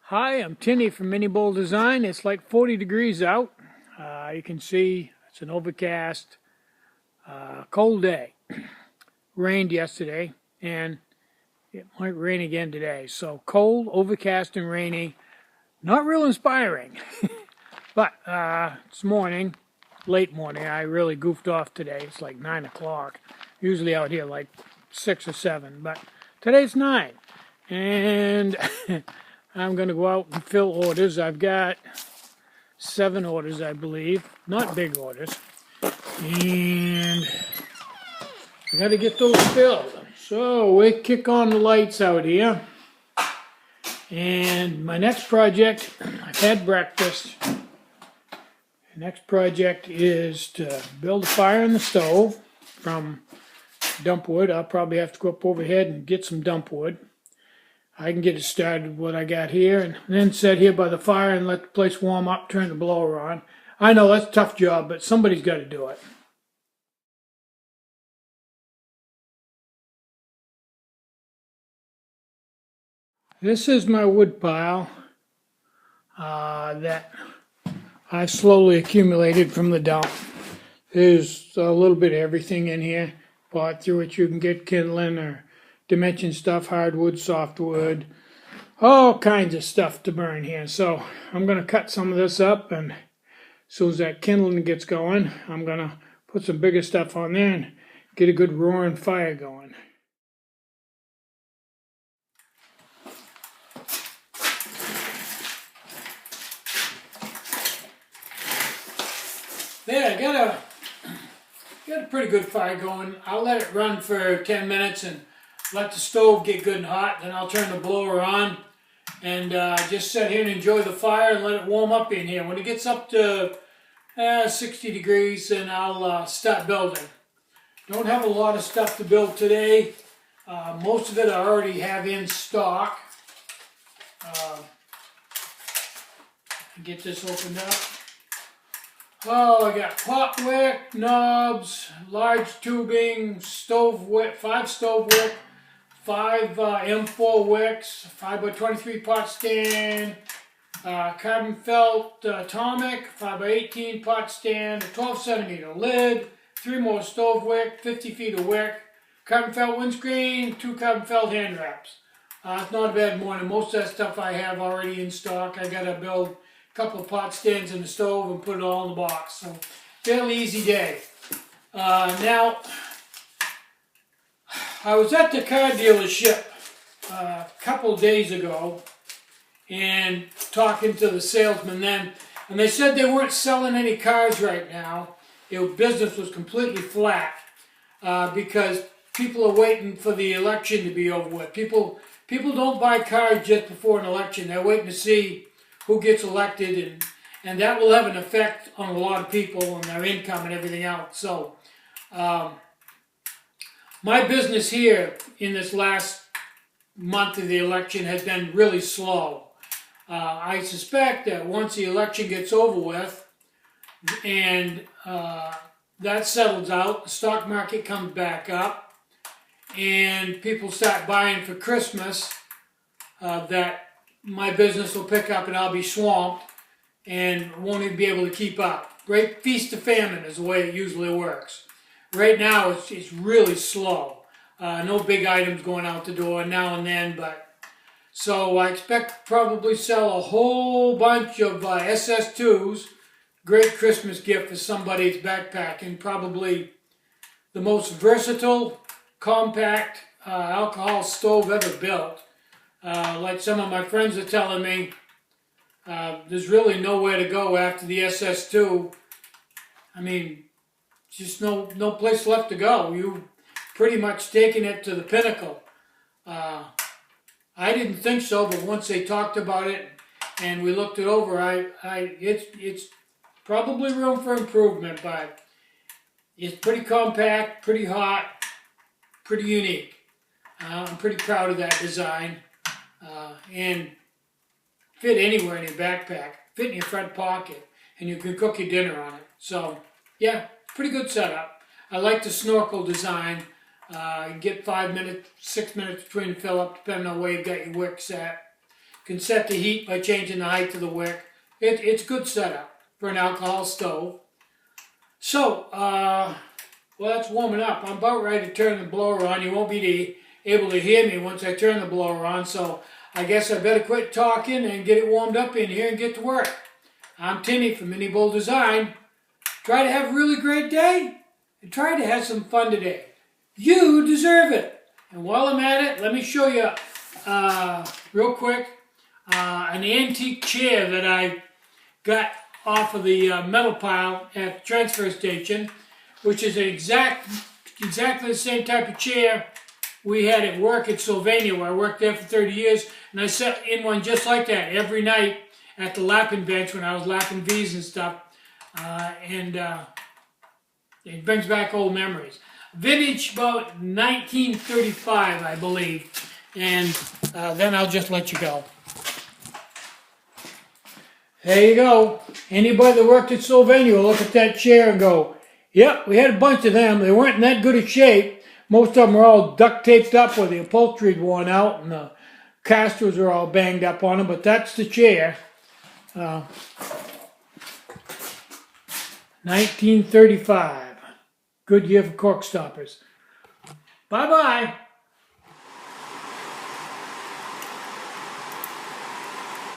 Hi, I'm Tinny from Mini Bowl Design. It's like 40 degrees out. You can see it's an overcast, cold day. Rained yesterday, and it might rain again today. So cold, overcast, and rainy. Not real inspiring. But it's morning, late morning. I really goofed off today. It's like 9 o'clock. Usually out here like 6 or 7, but today's 9. And I'm going to go out and fill orders. I've got 7 orders, I believe. Not big orders. And I got to get those filled. So we kick on the lights out here. And my next project, I've had breakfast. The next project is to build a fire in the stove from dump wood. I'll probably have to go up overhead and get some dump wood. I can get it started with what I got here and then sit here by the fire and let the place warm up, turn the blower on. I know that's a tough job, but somebody's got to do it. This is my wood pile that I slowly accumulated from the dump. There's a little bit of everything in here. Bought through it, you can get kindling or dimension stuff, hardwood, softwood, all kinds of stuff to burn here. So I'm going to cut some of this up, and as soon as that kindling gets going, I'm going to put some bigger stuff on there and get a good roaring fire going. There, I got a pretty good fire going. I'll let it run for 10 minutes and let the stove get good and hot. Then I'll turn the blower on and just sit here and enjoy the fire and let it warm up in here. When it gets up to 60 degrees, then I'll start building. Don't have a lot of stuff to build today. Most of it I already have in stock. Get this opened up. Oh, I got pot wick, knobs, large tubing, stove wick, 5 stove wick, 5 M4 wicks, 5x23 pot stand, carbon felt atomic, 5x18 pot stand, a 12 centimeter lid, 3 more stove wick, 50 feet of wick, carbon felt windscreen, 2 carbon felt hand wraps. It's not a bad morning. Most of that stuff I have already in stock. I gotta build couple of pot stands in the stove and put it all in the box. So fairly easy day. Now, I was at the car dealership a couple of days ago and talking to the salesman then, and they said they weren't selling any cars right now. Business was completely flat because people are waiting for the election to be over with. People don't buy cars just before an election. They're waiting to see who gets elected, and that will have an effect on a lot of people and their income and everything else. So my business here in this last month of the election has been really slow. I suspect that once the election gets over with and that settles out, the stock market comes back up and people start buying for Christmas, that my business will pick up and I'll be swamped and won't even be able to keep up. Great feast of famine is the way it usually works. Right now it's really slow. No big items going out the door now and then, but so I expect to probably sell a whole bunch of SS2s. Great Christmas gift for somebody that's backpacking. Probably the most versatile, compact alcohol stove ever built. Like some of my friends are telling me, there's really nowhere to go after the SS2. I mean, just no place left to go. You pretty much taken it to the pinnacle. I didn't think so, but once they talked about it and we looked it over, it's probably room for improvement, but it's pretty compact, pretty hot, pretty unique. I'm pretty proud of that design. And fit anywhere in your backpack, fit in your front pocket, and you can cook your dinner on it. So, yeah, pretty good setup. I like the snorkel design. You get 5 minutes, 6 minutes between fill up, depending on where you got your wicks at. Can set the heat by changing the height of the wick. It's a good setup for an alcohol stove. So, well, that's warming up. I'm about ready to turn the blower on. You won't be able to hear me once I turn the blower on, so I guess I better quit talking and get it warmed up in here and get to work. I'm Timmy from Mini Bull Design. Try to have a really great day and try to have some fun today. You deserve it. And while I'm at it, let me show you real quick an antique chair that I got off of the metal pile at the transfer station, which is exactly the same type of chair we had at work at Sylvania, where I worked there for 30 years, and I sat in one just like that every night at the lapping bench when I was lapping V's and stuff, and it brings back old memories. Vintage about 1935, I believe, and then I'll just let you go. There you go. Anybody that worked at Sylvania will look at that chair and go, yep, we had a bunch of them. They weren't in that good a shape. Most of them were all duct taped up where the upholstery had worn out and the casters were all banged up on them, but that's the chair. 1935. Good year for cork stoppers. Bye-bye.